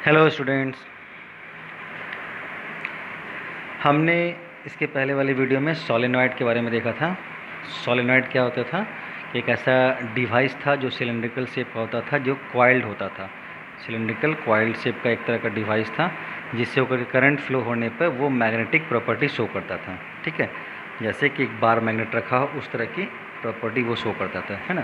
Hello students. हमने इसके पहले वाली वीडियो में सोलेनॉइड के बारे में देखा था। सोलेनॉइड क्या होता था कि एक ऐसा डिवाइस था जो सिलेंड्रिकल शेप का होता था, जो कॉइल्ड होता था। सिलेंड्रिकल कॉइल्ड शेप का एक तरह का डिवाइस था जिससे होकर करंट फ्लो होने पर वो मैग्नेटिक प्रॉपर्टी शो करता था। ठीक है, जैसे कि एक बार मैग्नेट रखा हो उस तरह की प्रॉपर्टी वो शो करता था, है ना।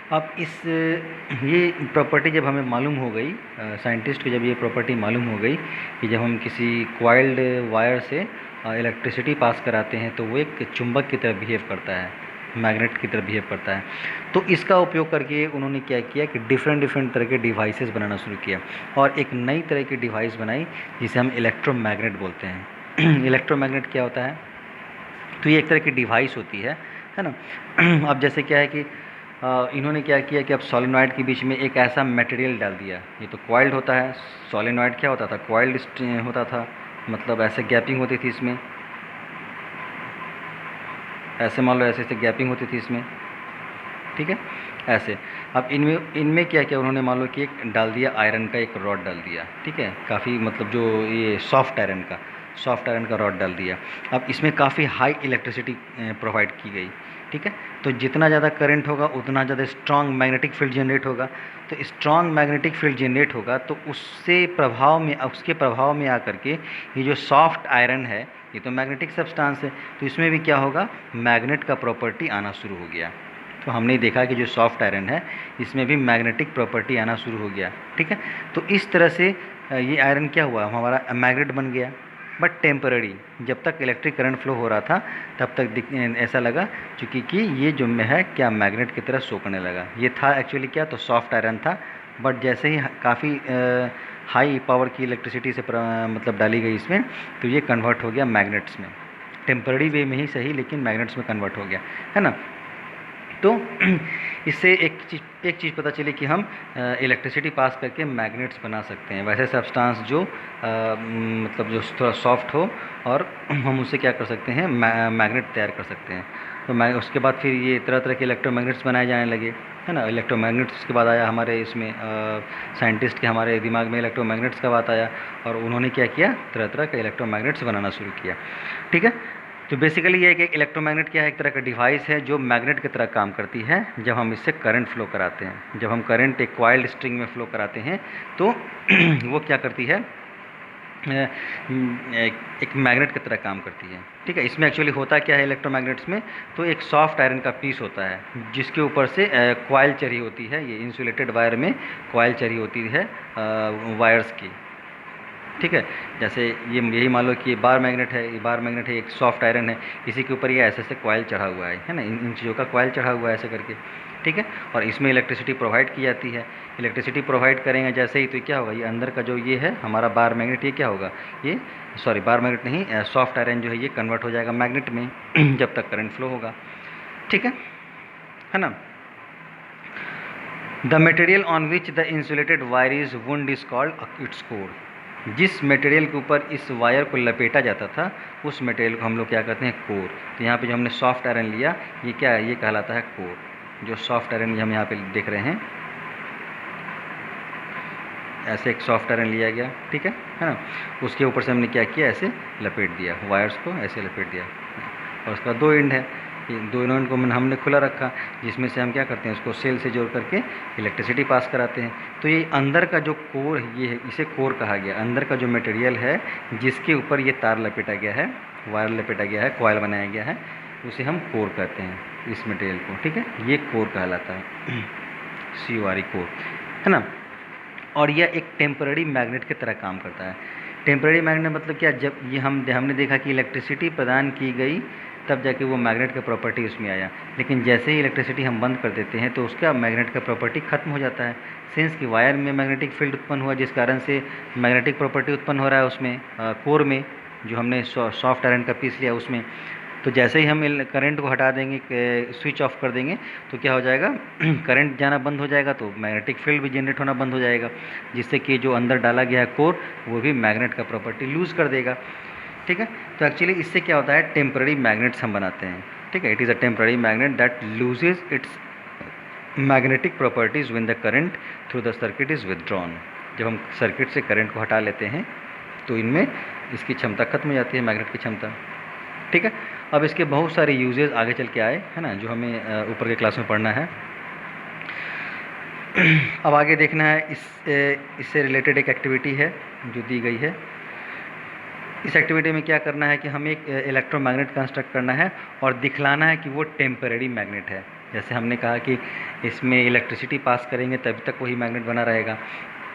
अब ये प्रॉपर्टी जब हमें मालूम हो गई, साइंटिस्ट को जब ये प्रॉपर्टी मालूम हो गई कि जब हम किसी कॉइल्ड वायर से इलेक्ट्रिसिटी पास कराते हैं तो वो एक चुंबक की तरह बिहेव करता है, मैग्नेट की तरह बिहेव करता है। तो इसका उपयोग करके उन्होंने क्या किया कि डिफरेंट डिफरेंट तरह के डिवाइसेस बनाना शुरू किया और एक नई तरह की डिवाइस बनाई जिसे हम इलेक्ट्रोमैग्नेट बोलते हैं। इलेक्ट्रोमैग्नेट क्या होता है? तो ये एक तरह की डिवाइस होती है ना। अब जैसे क्या है कि इन्होंने क्या किया कि अब सोलेनॉइड के बीच में एक ऐसा मटेरियल डाल दिया। ये तो कॉइल्ड होता है, सोलेनॉइड क्या होता था? कॉइल्ड होता था, मतलब ऐसे गैपिंग होती थी इसमें, ऐसे मान लो ऐसे ऐसे गैपिंग होती थी इसमें, ठीक है, ऐसे। अब इनमें इनमें क्या किया उन्होंने, मान लो कि एक डाल दिया आयरन का, एक रॉड डाल दिया, ठीक है, काफ़ी मतलब जो ये सॉफ्ट आयरन का रॉड डाल दिया। अब इसमें काफ़ी हाई इलेक्ट्रिसिटी प्रोवाइड की गई, ठीक है। तो जितना ज़्यादा करंट होगा उतना ज़्यादा स्ट्रॉन्ग मैग्नेटिक फील्ड जनरेट होगा। तो स्ट्रॉन्ग मैग्नेटिक फील्ड जनरेट होगा तो उसके प्रभाव में आकर के ये जो सॉफ्ट आयरन है, ये तो मैग्नेटिक सब्सटेंस है, तो इसमें भी क्या होगा, मैग्नेट का प्रॉपर्टी आना शुरू हो गया। तो हमने देखा कि जो सॉफ्ट आयरन है इसमें भी मैग्नेटिक प्रॉपर्टी आना शुरू हो गया, ठीक है। तो इस तरह से ये आयरन क्या हुआ, हमारा मैग्नेट बन गया, बट टेम्पररी। जब तक इलेक्ट्रिक करंट फ्लो हो रहा था तब तक ऐसा लगा चूँकि कि ये जो में है क्या मैग्नेट की तरह शो करने लगा। ये था एक्चुअली क्या, तो सॉफ्ट आयरन था, बट जैसे ही काफ़ी हाई पावर की इलेक्ट्रिसिटी से मतलब डाली गई इसमें, तो ये कन्वर्ट हो गया मैग्नेट्स में। टेम्पररी वे में ही सही, लेकिन मैग्नेट्स में कन्वर्ट हो गया, है ना। तो इससे एक चीज़ पता चली कि हम इलेक्ट्रिसिटी पास करके मैग्नेट्स बना सकते हैं, वैसे सब्सटेंस जो मतलब जो थोड़ा सॉफ्ट हो, और हम उससे क्या कर सकते हैं, मैग्नेट तैयार कर सकते हैं। तो उसके बाद फिर ये तरह तरह के इलेक्ट्रोमैग्नेट्स बनाए जाने लगे, है ना। इलेक्ट्रोमैग्नेट्स के बाद आया हमारे इसमें साइंटिस्ट के हमारे दिमाग में इलेक्ट्रोमैग्नेट्स का बात आया, और उन्होंने क्या किया, तरह तरह के इलेक्ट्रोमैग्नेट्स बनाना शुरू किया, ठीक है। तो बेसिकली ये है कि इलेक्ट्रोमैग्नेट क्या है, एक तरह का डिवाइस है जो मैग्नेट की तरह काम करती है जब हम इससे करंट फ्लो कराते हैं। जब हम करंट एक कॉइल्ड स्ट्रिंग में फ्लो कराते हैं तो वो क्या करती है, एक मैग्नेट की तरह काम करती है, ठीक है। इसमें एक्चुअली होता क्या है इलेक्ट्रोमैग्नेट्स में, तो एक सॉफ्ट आयरन का पीस होता है जिसके ऊपर से कॉइल चढ़ी होती है। ये इंसुलेटेड वायर में कॉइल चढ़ी होती है वायर्स की, ठीक है। जैसे ये यही मान लो कि ये बार मैग्नेट है, ये बार मैग्नेट है, एक सॉफ्ट आयरन है, इसी के ऊपर ये ऐसे ऐसे कॉइल चढ़ा हुआ है ना, इन चीज़ों का कॉइल चढ़ा हुआ है ऐसे करके, ठीक है। और इसमें इलेक्ट्रिसिटी प्रोवाइड की जाती है। इलेक्ट्रिसिटी प्रोवाइड करेंगे जैसे ही, तो क्या होगा, ये अंदर का जो ये है हमारा बार मैग्नेट, ये क्या होगा, ये सॉरी बार मैग्नेट नहीं, सॉफ्ट आयरन जो है ये कन्वर्ट हो जाएगा मैग्नेट में जब तक करंट फ्लो होगा, ठीक है ना। The material on which the insulated wire is wound is called its core. जिस मटेरियल के ऊपर इस वायर को लपेटा जाता था उस मटेरियल को हम लोग क्या कहते हैं, कोर। तो यहाँ पे जो हमने सॉफ्ट आयरन लिया, ये क्या है, ये कहलाता है कोर। जो सॉफ्ट आयरन हम यहाँ पे देख रहे हैं, ऐसे एक सॉफ्ट आयरन लिया गया, ठीक है ना। उसके ऊपर से हमने क्या किया, ऐसे लपेट दिया, वायर्स को ऐसे लपेट दिया, और उसका दो एंड है, ये दो एंड को हमने खुला रखा, जिसमें से हम क्या करते हैं, उसको सेल से जोड़ करके इलेक्ट्रिसिटी पास कराते हैं। तो ये अंदर का जो कोर है, ये है, इसे कोर कहा गया। अंदर का जो मटेरियल है जिसके ऊपर ये तार लपेटा गया है, वायर लपेटा गया है, कॉइल बनाया गया है, उसे हम कोर कहते हैं इस मटेरियल को, ठीक है। ये कोर कहलाता है, CORE कोर, है ना। और यह एक टेम्पररी मैग्नेट की तरह काम करता है। टेम्पररी मैग्नेट मतलब क्या, जब ये हमने देखा कि इलेक्ट्रिसिटी प्रदान की गई तब जाके वो मैग्नेट का प्रॉपर्टी उसमें आया, लेकिन जैसे ही इलेक्ट्रिसिटी हम बंद कर देते हैं तो उसका मैग्नेट का प्रॉपर्टी खत्म हो जाता है। सिंस कि वायर में मैग्नेटिक फील्ड उत्पन्न हुआ जिस कारण से मैग्नेटिक प्रॉपर्टी उत्पन्न हो रहा है उसमें, कोर में जो हमने सॉफ्ट आयरन का पीस लिया उसमें। तो जैसे ही हम करंट को हटा देंगे, स्विच ऑफ कर देंगे, तो क्या हो जाएगा, करंट जाना बंद हो जाएगा, तो मैग्नेटिक फील्ड भी जनरेट होना बंद हो जाएगा, जिससे कि जो अंदर डाला गया है कोर, वो भी मैग्नेट का प्रॉपर्टी लूज़ कर देगा, ठीक है। तो एक्चुअली इससे क्या होता है, टेम्पररी मैग्नेट्स हम बनाते हैं, ठीक है। It is a temporary magnet that loses it's magnetic properties when the current through the circuit is withdrawn. जब हम सर्किट से करंट को हटा लेते हैं तो इनमें इसकी क्षमता खत्म हो जाती है, मैग्नेट की क्षमता। ठीक है, अब इसके बहुत सारे यूजेस आगे चल के आए, है ना, जो हमें ऊपर के क्लास में पढ़ना है। अब आगे देखना है इससे रिलेटेड एक एक्टिविटी है जो दी गई है। इस एक्टिविटी में क्या करना है कि हमें एक इलेक्ट्रोमैग्नेट कंस्ट्रक्ट करना है और दिखलाना है कि वो टेम्परेरी मैग्नेट है। जैसे हमने कहा कि इसमें इलेक्ट्रिसिटी पास करेंगे तभी तक वही मैग्नेट बना रहेगा,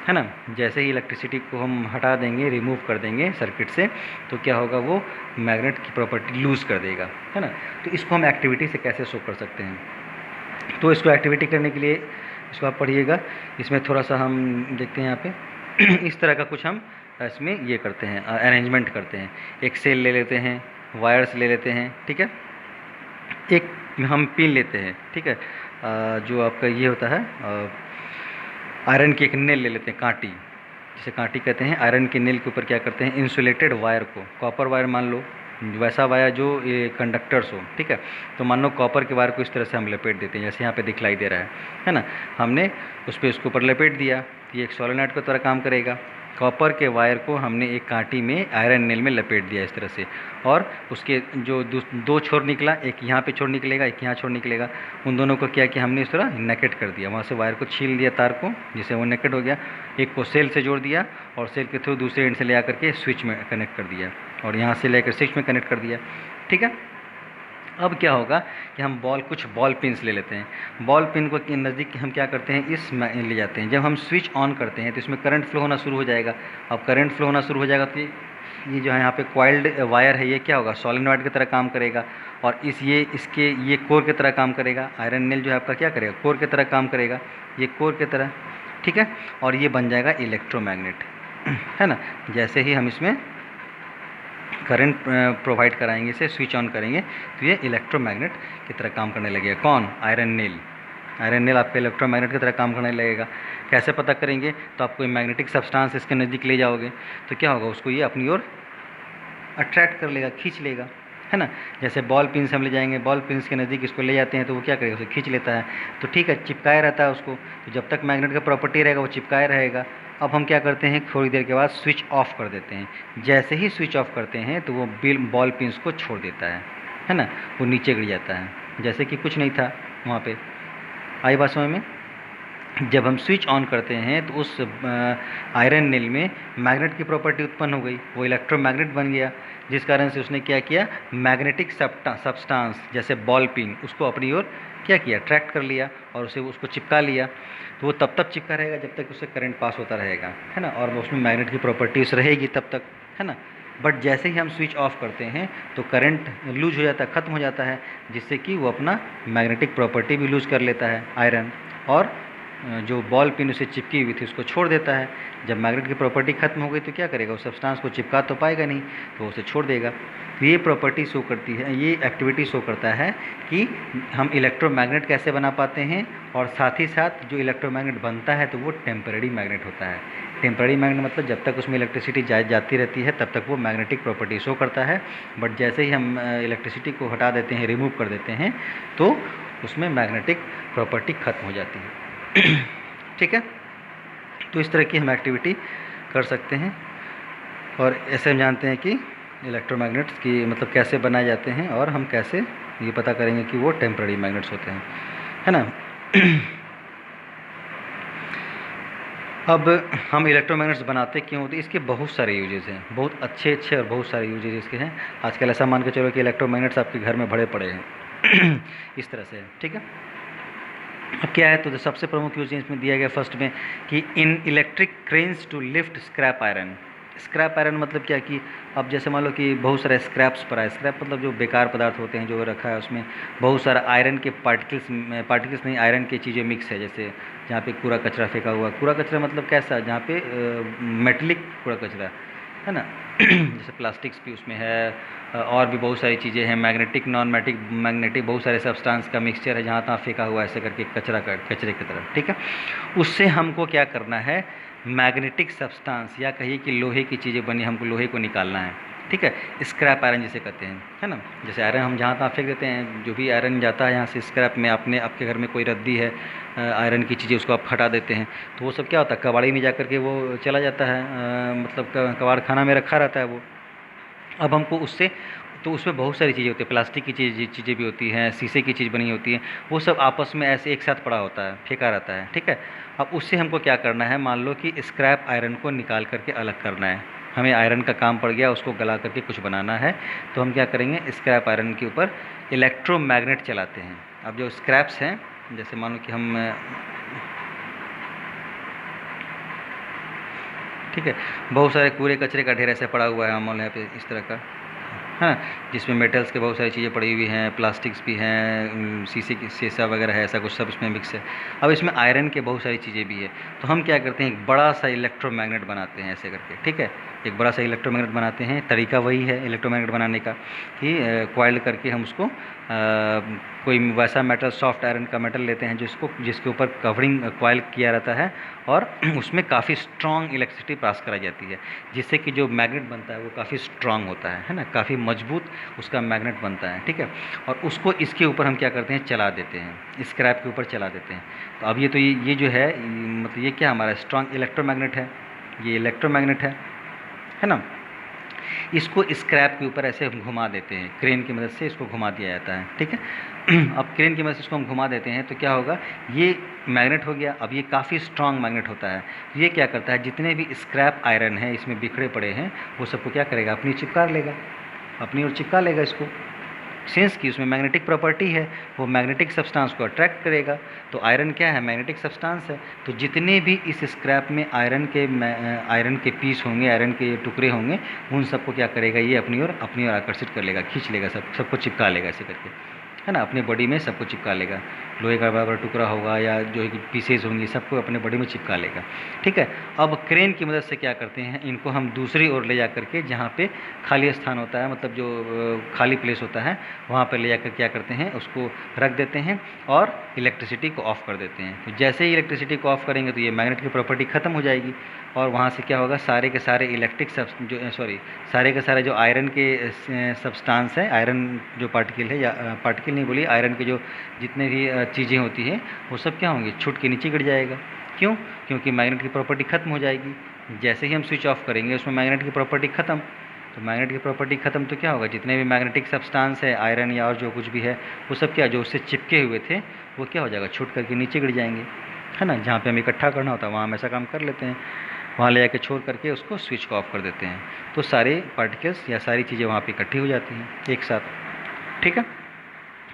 है ना। जैसे ही इलेक्ट्रिसिटी को हम हटा देंगे, रिमूव कर देंगे सर्किट से, तो क्या होगा, वो मैग्नेट की प्रॉपर्टी लूज़ कर देगा, है ना। तो इसको हम एक्टिविटी से कैसे शो कर सकते हैं, तो इसको एक्टिविटी करने के लिए इसको आप पढ़िएगा। इसमें थोड़ा सा हम देखते हैं यहाँ पे इस तरह का कुछ हम इसमें ये करते हैं, अरेंजमेंट करते हैं। एक सेल ले लेते हैं, वायर्स ले लेते हैं, ठीक है, एक हम पिन लेते हैं, ठीक है, जो आपका ये होता है आयरन की एक नेल ले लेते हैं, कांटी, जिसे कांटी कहते हैं। आयरन के नेल के ऊपर क्या करते हैं, इंसुलेटेड वायर को, कॉपर वायर मान लो, वैसा वायर जो ये कंडक्टर्स हो, ठीक है, तो मान लो कॉपर के वायर को इस तरह से हम लपेट देते हैं, जैसे यहाँ पे दिखलाई दे रहा है ना। हमने उस पर उसके ऊपर लपेट दिया, ये एक सोलेनॉइड की तरह काम करेगा। कॉपर के वायर को हमने एक कांटी में आयरन नेल में लपेट दिया इस तरह से, और उसके जो दो छोर निकला, एक यहाँ पे छोर निकलेगा, एक यहाँ छोर निकलेगा, उन दोनों को क्या किया हमने, इस तरह नेकेट कर दिया। वहाँ से वायर को छील दिया, तार को, जिससे वो नेकेट हो गया। एक को सेल से जोड़ दिया और सेल के थ्रू दूसरे एंड से ले आकर के स्विच में कनेक्ट कर दिया, और यहाँ से लेकर स्विच में कनेक्ट कर दिया, ठीक है। अब क्या होगा कि हम कुछ बॉल पिन्स ले लेते हैं। बॉल पिन को नज़दीक हम क्या करते हैं, इस में ले जाते हैं। जब हम स्विच ऑन करते हैं तो इसमें करंट फ्लो होना शुरू हो जाएगा। अब करंट फ्लो होना शुरू हो जाएगा तो ये जो है यहाँ पे कॉइल्ड वायर है, ये क्या होगा, सोलेनॉइड की तरह काम करेगा, और ये कोर की तरह काम करेगा। आयरन नेल जो है आपका क्या करेगा, कोर की तरह काम करेगा, ये कोर की तरह, ठीक है, और ये बन जाएगा इलेक्ट्रोमैग्नेट, है ना। जैसे ही हम इसमें करंट प्रोवाइड कराएंगे, इसे स्विच ऑन करेंगे, तो ये इलेक्ट्रोमैग्नेट की तरह काम करने लगेगा। कौन, आयरन नेल। आयरन नेल आपका इलेक्ट्रोमैग्नेट की तरह काम करने लगेगा। कैसे पता करेंगे, तो आप कोई मैग्नेटिक सब्सटेंस इसके नज़दीक ले जाओगे तो क्या होगा, उसको ये अपनी ओर अट्रैक्ट कर लेगा, खींच लेगा, है ना। जैसे बॉल पिन से हम ले जाएंगे, बॉल पिन के नज़दीक इसको ले जाते हैं तो वो क्या करेगा, उसे खींच लेता है, तो ठीक है, चिपकाए रहता है उसको। तो जब तक मैग्नेट का प्रॉपर्टी रहेगा वो चिपकाए रहेगा। अब हम क्या करते हैं, थोड़ी देर के बाद स्विच ऑफ कर देते हैं। जैसे ही स्विच ऑफ करते हैं तो वो बॉल पिन्स को छोड़ देता है ना, वो नीचे गिर जाता है, जैसे कि कुछ नहीं था वहाँ पे। आई बात समझ में। जब हम स्विच ऑन करते हैं तो उस आयरन नेल में मैग्नेट की प्रॉपर्टी उत्पन्न हो गई, वो इलेक्ट्रोमैग्नेट बन गया, जिस कारण से उसने क्या किया, मैग्नेटिक सब्सटेंस जैसे बॉल पिन, उसको अपनी ओर क्या किया, अट्रैक्ट कर लिया और उसको चिपका लिया। तो वो तब तक चिपका रहेगा जब तक उससे करंट पास होता रहेगा, है ना, और उसमें मैग्नेट की प्रॉपर्टीज रहेगी तब तक, है ना। बट जैसे ही हम स्विच ऑफ करते हैं तो करंट लूज हो जाता है, ख़त्म हो जाता है, जिससे कि वो अपना मैग्नेटिक प्रॉपर्टी भी लूज कर लेता है आयरन, और जो बॉल पिन उसे चिपकी हुई थी उसको छोड़ देता है। जब मैग्नेट की प्रॉपर्टी खत्म हो गई तो क्या करेगा, उस सब्सटेंस को चिपका तो पाएगा नहीं, तो उसे छोड़ देगा। तो ये प्रॉपर्टी शो करती है, ये एक्टिविटी शो करता है कि हम इलेक्ट्रोमैग्नेट कैसे बना पाते हैं, और साथ ही साथ जो इलेक्ट्रोमैग्नेट बनता है तो वो टेम्परेरी मैग्नेट होता है। टेम्परेरी मैग्नेट मतलब जब तक उसमें इलेक्ट्रिसिटी जाती रहती है तब तक वो मैग्नेटिक प्रॉपर्टी शो करता है, बट जैसे ही हम इलेक्ट्रिसिटी को हटा देते हैं, रिमूव कर देते हैं, तो उसमें मैग्नेटिक प्रॉपर्टी खत्म हो जाती है। ठीक है, तो इस तरह की हम एक्टिविटी कर सकते हैं, और ऐसे हम जानते हैं कि इलेक्ट्रोमैग्नेट्स की मतलब कैसे बनाए जाते हैं, और हम कैसे ये पता करेंगे कि वो टेम्परेरी मैग्नेट्स होते हैं, है ना। अब हम इलेक्ट्रोमैग्नेट्स बनाते क्यों होते, इसके बहुत सारे यूजेस हैं, बहुत अच्छे और बहुत सारे यूजेस इसके हैं। आजकल ऐसा मान के चलो कि इलेक्ट्रोमैग्नेट्स आपके घर में भरे पड़े हैं इस तरह से, ठीक है। अब क्या है, तो सबसे प्रमुख यूज इसमें दिया गया फर्स्ट में कि in electric cranes to lift scrap iron. Scrap iron मतलब क्या कि अब जैसे मान लो कि बहुत सारे स्क्रैप्स पर है, स्क्रैप मतलब जो बेकार पदार्थ होते हैं जो रखा है, उसमें बहुत सारा आयरन के पार्टिकल्स नहीं, आयरन की चीज़ें मिक्स है। जैसे जहाँ पे कूड़ा कचरा फेंका हुआ, कूड़ा कचरा मतलब कैसा, जहाँ पे मेटलिक कूड़ा कचरा, है ना जैसे प्लास्टिक्स भी उसमें है, और भी बहुत सारी चीज़ें हैं, मैग्नेटिक नॉन मैग्नेटिक बहुत सारे सब्सटेंस का मिक्सचर है, जहाँ तहाँ फेंका हुआ ऐसे करके कचरे की तरह, ठीक है। उससे हमको क्या करना है, मैग्नेटिक सब्सटेंस या कहिए कि लोहे की चीज़ें बनी, हमको लोहे को निकालना है। ठीक है, स्क्रैप आयरन जिसे कहते हैं, है ना। जैसे आयरन हम जहाँ तहाँ फेंक देते हैं, जो भी आयरन जाता है यहाँ से स्क्रैप में, आपके घर में कोई रद्दी है आयरन की चीज़ें, उसको आप हटा देते हैं, तो वो सब क्या होता है, कबाड़ी में जा कर के वो चला जाता है, मतलब कबाड़ खाना में रखा रहता है वो। अब हमको उससे, तो उसमें बहुत सारी चीज़ें होती है, प्लास्टिक की चीज़ें भी होती हैं, शीशे की चीज़ बनी होती है, वो सब आपस में ऐसे एक साथ पड़ा होता है, फेंका रहता है, ठीक है। अब उससे हमको क्या करना है, मान लो कि स्क्रैप आयरन को निकाल करके अलग करना है, हमें आयरन का काम पड़ गया, उसको गला करके कुछ बनाना है, तो हम क्या करेंगे, स्क्रैप आयरन के ऊपर इलेक्ट्रोमैग्नेट चलाते हैं। अब जो स्क्रैप्स हैं, जैसे मान लो कि हम, ठीक है, बहुत सारे कूड़े कचरे का ढेर ऐसे पड़ा हुआ है हमारे यहाँ पे इस तरह का, हाँ, जिसमें मेटल्स के बहुत सारी चीज़ें पड़ी हुई हैं, प्लास्टिक्स भी हैं, शीशे की शीशा वगैरह है, ऐसा कुछ सब इसमें मिक्स है। अब इसमें आयरन के बहुत सारी चीज़ें भी है, तो हम क्या करते हैं, एक बड़ा सा इलेक्ट्रोमैग्नेट बनाते हैं ऐसे करके, ठीक है, एक बड़ा सा इलेक्ट्रोमैग्नेट बनाते हैं। तरीका वही है इलेक्ट्रोमैग्नेट बनाने का कि कॉइल करके हम उसको कोई वैसा मेटल, सॉफ्ट आयरन का मेटल लेते हैं जिसके ऊपर कवरिंग कॉइल किया रहता है, और उसमें काफ़ी स्ट्रॉन्ग इलेक्ट्रिसिटी पास कराई जाती है, जिससे कि जो मैग्नेट बनता है वो काफ़ी स्ट्रॉन्ग होता है ना, काफ़ी मजबूत उसका मैग्नेट बनता है, ठीक है। और उसको इसके ऊपर हम क्या करते हैं, चला देते हैं, स्क्रैप के ऊपर चला देते हैं। तो अब ये जो है, मतलब ये क्या हमारा स्ट्रॉन्ग इलेक्ट्रोमैग्नेट है, ये इलेक्ट्रोमैग्नेट है ना। इसको स्क्रैप के ऊपर ऐसे हम घुमा देते हैं, क्रेन की मदद से इसको घुमा दिया जाता है, ठीक है। अब क्रेन की मदद से इसको हम घुमा देते हैं तो क्या होगा, ये मैग्नेट हो गया। अब ये काफ़ी स्ट्रॉन्ग मैग्नेट होता है, ये क्या करता है, जितने भी स्क्रैप आयरन है इसमें बिखरे पड़े हैं, वो सबको क्या करेगा, अपनी चिपका लेगा, अपनी ओर चिपका लेगा इसको। सेंस की उसमें मैग्नेटिक प्रॉपर्टी है, वो मैग्नेटिक सब्सटेंस को अट्रैक्ट करेगा। तो आयरन क्या है, मैग्नेटिक सब्सटेंस है। तो जितने भी इस स्क्रैप में आयरन के पीस होंगे, आयरन के टुकड़े होंगे, उन सबको क्या करेगा, ये अपनी ओर आकर्षित कर लेगा, खींच लेगा, सबको चिपका लेगा ऐसे करके, है ना, अपनी बॉडी में सबको चिपका लेगा। लोहे का बड़ा बड़ा टुकड़ा होगा या जो पीसेज होंगी, सबको अपने बॉडी में चिपका लेगा, ठीक है। अब क्रेन की मदद से क्या करते हैं, इनको हम दूसरी ओर ले जा करके, जहाँ पे खाली स्थान होता है, मतलब जो खाली प्लेस होता है, वहाँ पर ले जाकर क्या करते हैं, उसको रख देते हैं और इलेक्ट्रिसिटी को ऑफ़ कर देते हैं। तो जैसे ही इलेक्ट्रिसिटी को ऑफ़ करेंगे तो ये मैग्नेट की प्रॉपर्टी ख़त्म हो जाएगी, और वहाँ से क्या होगा, सारे के सारे सारे के सारे जो आयरन के सब्सटेंस है, आयरन जो पार्टिकल है, या पार्टिकल नहीं बोलिए, आयरन के जो जितने भी चीज़ें होती हैं, वो सब क्या होंगी, छूट के नीचे गिर जाएगा। क्यों? क्योंकि मैग्नेट की प्रॉपर्टी ख़त्म हो जाएगी। जैसे ही हम स्विच ऑफ करेंगे, उसमें मैग्नेट की प्रॉपर्टी ख़त्म, तो मैग्नेट की प्रॉपर्टी ख़त्म तो क्या होगा, जितने भी मैग्नेटिक सब्सटेंस है, आयरन या और जो कुछ भी है, वो सब क्या, जो उससे चिपके हुए थे, वो क्या हो जाएगा, छूट करके नीचे गिर जाएंगे, है ना। जहाँ पे हमें इकट्ठा करना होता है वहाँ हम ऐसा काम कर लेते हैं, वहाँ ले जाके छोड़ करके उसको स्विच को ऑफ कर देते हैं, तो सारे पार्टिकल्स या सारी चीज़ें वहाँ पे इकट्ठी हो जाती हैं एक साथ, ठीक है।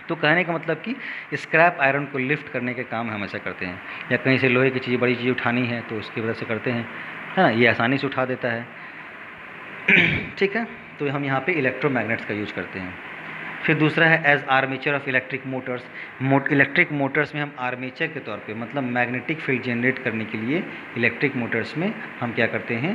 तो कहने का मतलब कि स्क्रैप आयरन को लिफ्ट करने के काम हम ऐसा करते हैं, या कहीं से लोहे की चीज़, बड़ी चीज़ उठानी है तो उसकी वजह से करते हैं, है ना, ये आसानी से उठा देता है, ठीक है। तो हम यहाँ पे इलेक्ट्रोमैग्नेट्स का यूज करते हैं। फिर दूसरा है as armature of electric motors. Electric motors में हम आर्मेचर के तौर पे, मतलब मैग्नेटिक फील्ड जनरेट करने के लिए इलेक्ट्रिक मोटर्स में हम क्या करते हैं,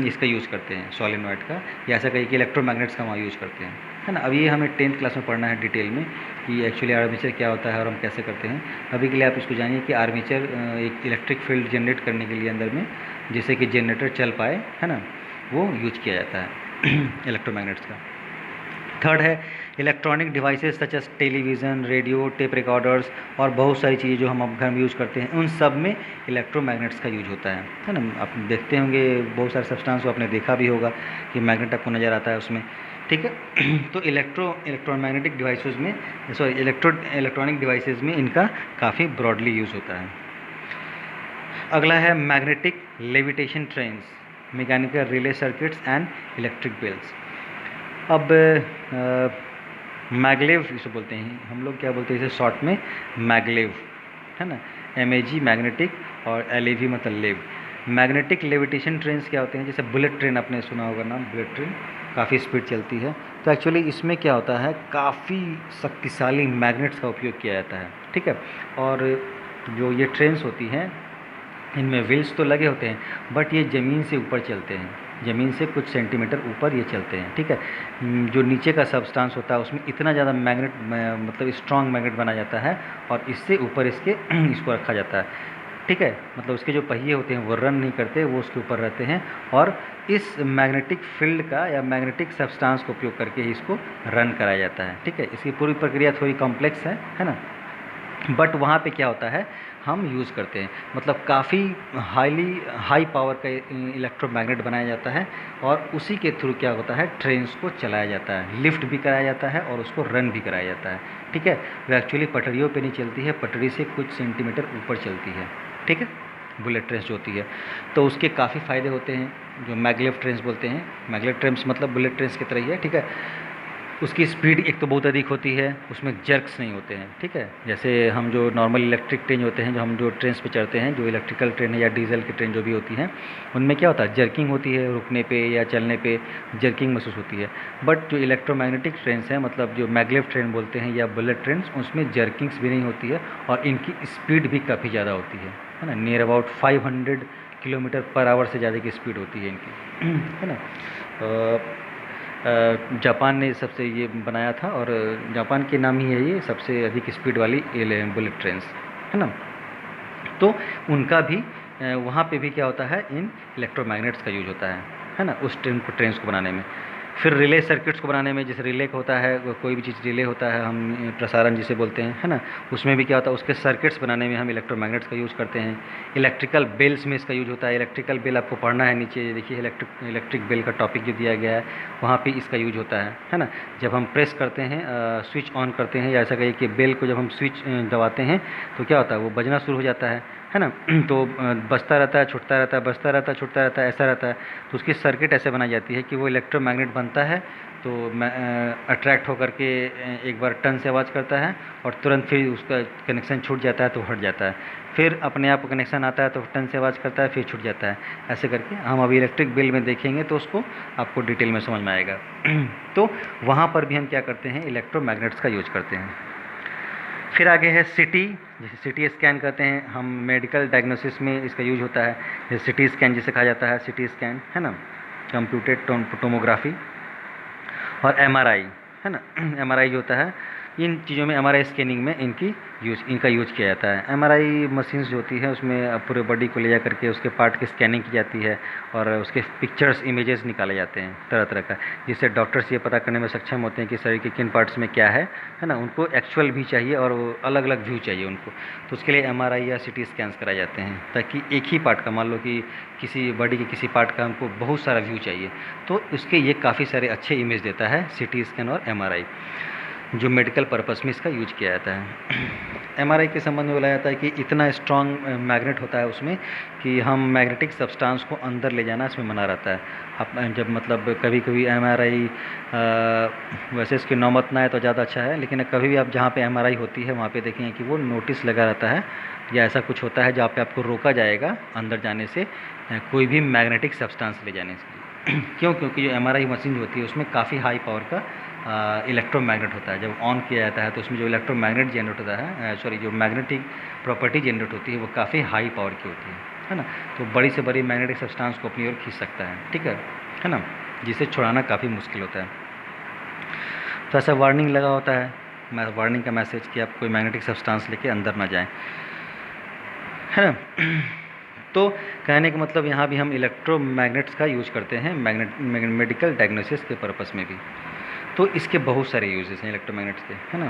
इसका यूज़ करते हैं, सोलेनॉइड का, या ऐसा कहिए कि इलेक्ट्रोमैग्नेट्स का वहाँ यूज़ करते हैं, है ना। अब ये हमें 10th क्लास में पढ़ना है डिटेल में कि एक्चुअली आर्मेचर क्या होता है और हम कैसे करते हैं। अभी के लिए आप इसको जानिए कि आर्मेचर एक इलेक्ट्रिक फील्ड जनरेट करने के लिए अंदर में, जिससे कि जनरेटर चल पाए, है ना, वो यूज किया जाता है इलेक्ट्रोमैग्नेट्स का। थर्ड है electronic devices such as television, radio, tape recorders और बहुत सारी चीज़ें जो हम अब घर में यूज़ करते हैं, उन सब में इलेक्ट्रोमैग्नेट्स का यूज होता है ना। आप देखते होंगे बहुत सारे सब्सटेंस को आपने देखा भी होगा कि मैग्नेट आपको नज़र आता है उसमें, ठीक है। तो इलेक्ट्रोमैग्नेटिक डिवाइसेस में, इलेक्ट्रॉनिक डिवाइसेस में इनका काफ़ी ब्रॉडली यूज़ होता है। अगला है magnetic levitation trains, mechanical relay circuits and electric bells. अब मैगलेव इसे बोलते हैं, हम लोग क्या बोलते हैं इसे शॉर्ट में, मैगलेव, है ना, MAG मैग्नेटिक, और LAV मतलब लेव। मैग्नेटिक लेविटेशन ट्रेन्स क्या होते हैं, जैसे बुलेट ट्रेन आपने सुना होगा नाम, बुलेट ट्रेन काफ़ी स्पीड चलती है। तो एक्चुअली इसमें क्या होता है, काफ़ी शक्तिशाली मैग्नेट्स का उपयोग किया जाता है, ठीक है। और जो ये ट्रेन्स होती हैं, इनमें व्हील्स तो लगे होते हैं, बट ये ज़मीन से ऊपर चलते हैं, ज़मीन से कुछ सेंटीमीटर ऊपर ये चलते हैं, ठीक है। जो नीचे का सब्सटेंस होता है उसमें इतना ज़्यादा मतलब स्ट्रॉन्ग मैग्नेट बना जाता है, और इससे ऊपर इसको रखा जाता है, ठीक है, मतलब उसके जो पहिए होते हैं वो रन नहीं करते, वो उसके ऊपर रहते हैं और इस मैग्नेटिक फील्ड का या मैग्नेटिक सब्सटेंस को उपयोग करके ही इसको रन कराया जाता है। ठीक है, इसकी पूरी प्रक्रिया थोड़ी कॉम्प्लेक्स है ना, बट वहाँ पे क्या होता है हम यूज़ करते हैं, मतलब काफ़ी हाई पावर का इलेक्ट्रोमैग्नेट बनाया जाता है और उसी के थ्रू क्या होता है ट्रेन्स को चलाया जाता है, लिफ्ट भी कराया जाता है और उसको रन भी कराया जाता है। ठीक है, वो एक्चुअली पटरियों पे नहीं चलती है, पटरी से कुछ सेंटीमीटर ऊपर चलती है। ठीक है, बुलेट ट्रेन्स जो होती है, तो उसके काफ़ी फ़ायदे होते हैं, जो मैगलेव ट्रेन्स बोलते हैं। मैगलेव ट्रेन्स मतलब बुलेट ट्रेन्स की तरह ही है। ठीक है, उसकी स्पीड एक तो बहुत अधिक होती है, उसमें जर्क्स नहीं होते हैं। ठीक है, जैसे हम जो नॉर्मल इलेक्ट्रिक ट्रेन होते हैं, जो हम जो ट्रेन पे चढ़ते हैं, जो इलेक्ट्रिकल ट्रेन है या डीजल की ट्रेन जो भी होती हैं, उनमें क्या होता है जर्किंग होती है, रुकने पे या चलने पे जर्किंग महसूस होती है। बट जो इलेक्ट्रोमैग्नेटिक ट्रेन्स हैं, मतलब जो मैगलेव ट्रेन बोलते हैं या बुलेट ट्रेन, उसमें जर्किंग्स भी नहीं होती है और इनकी स्पीड भी काफ़ी ज़्यादा होती है ना, near about 500 kilometre per hour से ज़्यादा की स्पीड होती है इनकी, है ना। जापान ने सबसे ये बनाया था और जापान के नाम ही है ये सबसे अधिक स्पीड वाली बुलेट ट्रेन्स, है ना। तो उनका भी वहाँ पे भी क्या होता है इन इलेक्ट्रोमैग्नेट्स का यूज होता है ना, उस ट्रेन्स को बनाने में। फिर रिले सर्किट्स को बनाने में, जैसे रिले होता है, कोई भी चीज़ रिले होता है, हम प्रसारण जिसे बोलते हैं, है ना, उसमें भी क्या होता है उसके सर्किट्स बनाने में हम इलेक्ट्रोमैग्नेट्स का यूज़ करते हैं। इलेक्ट्रिकल बेल्स में इसका यूज होता है। इलेक्ट्रिकल बेल आपको पढ़ना है, नीचे देखिए इलेक्ट्रिक बेल का टॉपिक जो दिया गया है, वहाँ पे इसका यूज होता है ना। जब हम प्रेस करते हैं, स्विच ऑन करते हैं, या ऐसा कहिए कि बेल को जब हम स्विच दबाते हैं तो क्या होता है वो बजना शुरू हो जाता है ना। तो बजता रहता है, छूटता रहता है, बजता रहता है, छूटता रहता है, ऐसा रहता है। तो उसकी सर्किट ऐसे बनाई जाती है कि वो इलेक्ट्रोमैग्नेट बनता है तो अट्रैक्ट होकर के एक बार टर्न से आवाज़ करता है और तुरंत फिर उसका कनेक्शन छूट जाता है तो हट जाता है, फिर अपने आप कनेक्शन आता है तो टर्न से आवाज़ करता है, फिर छूट जाता है। ऐसे करके हम अभी इलेक्ट्रिक बिल में देखेंगे तो उसको आपको डिटेल में समझ में आएगा। तो वहाँ पर भी हम क्या करते हैं इलेक्ट्रोमैग्नेट्स का यूज करते हैं। फिर आगे है सिटी, जैसे सिटी स्कैन करते हैं हम, मेडिकल डायग्नोसिस में इसका यूज होता है। जैसे सिटी स्कैन जिसे कहा जाता है, सिटी स्कैन है ना, कंप्यूटेड टोमोग्राफी। और एमआरआई है ना, एमआरआई जो होता है, इन चीज़ों में एमआरआई स्कैनिंग में इनका यूज किया जाता है। एमआरआई मशीन्स जो होती है उसमें पूरे बॉडी को ले जा करके उसके पार्ट की स्कैनिंग की जाती है और उसके पिक्चर्स इमेजेस निकाले जाते हैं तरह तरह का, जिससे डॉक्टर्स ये पता करने में सक्षम होते हैं कि शरीर के किन पार्ट्स में क्या है ना। उनको एक्चुअल भी चाहिए और वो अलग अलग व्यू चाहिए उनको, तो उसके लिए एमआरआई या सिटी स्कैन्स कराए जाते हैं, ताकि एक ही पार्ट का, मान लो कि किसी बॉडी के किसी पार्ट का हमको बहुत सारा व्यू चाहिए, तो उसके ये काफ़ी सारे अच्छे इमेज देता है सिटी स्कैन और एमआरआई, जो मेडिकल पर्पस में इसका यूज किया जाता है। एमआरआई के संबंध में बोला जाता है कि इतना स्ट्रॉन्ग मैग्नेट होता है उसमें कि हम मैग्नेटिक सब्सटेंस को अंदर ले जाना इसमें मना रहता है। अब जब मतलब कभी कभी एमआरआई, वैसे इसकी नौबत ना आए तो ज़्यादा अच्छा है, लेकिन कभी भी आप जहाँ पे एमआरआई होती है वहाँ पे देखेंगे कि वो नोटिस लगा रहता है या ऐसा कुछ होता है जहाँ पे आपको रोका जाएगा अंदर जाने से, कोई भी मैग्नेटिक सब्सटेंस ले जाने से। क्यों? क्योंकि जो एमआरआई मशीन जो होती है उसमें काफ़ी हाई पावर का इलेक्ट्रोमैग्नेट होता है। जब ऑन किया जाता है तो उसमें जो इलेक्ट्रोमैग्नेट जनरेट होता है, जो मैग्नेटिक प्रॉपर्टी जनरेट होती है वो काफ़ी हाई पावर की होती है ना। तो बड़ी से बड़ी मैग्नेटिक सब्सटेंस को अपनी ओर खींच सकता है, ठीक है ना, जिसे छुड़ाना काफ़ी मुश्किल होता है। तो ऐसा वार्निंग लगा होता है, वार्निंग का मैसेज कि आप कोई मैग्नेटिक सब्सटेंस लेके अंदर ना जाएं, है ना। तो कहने का मतलब यहाँ भी हम इलेक्ट्रोमैग्नेट्स का यूज करते हैं मेडिकल डायग्नोसिस के पर्पस में भी। तो इसके बहुत सारे यूजेस हैं इलेक्ट्रोमैग्नेट्स के, है ना।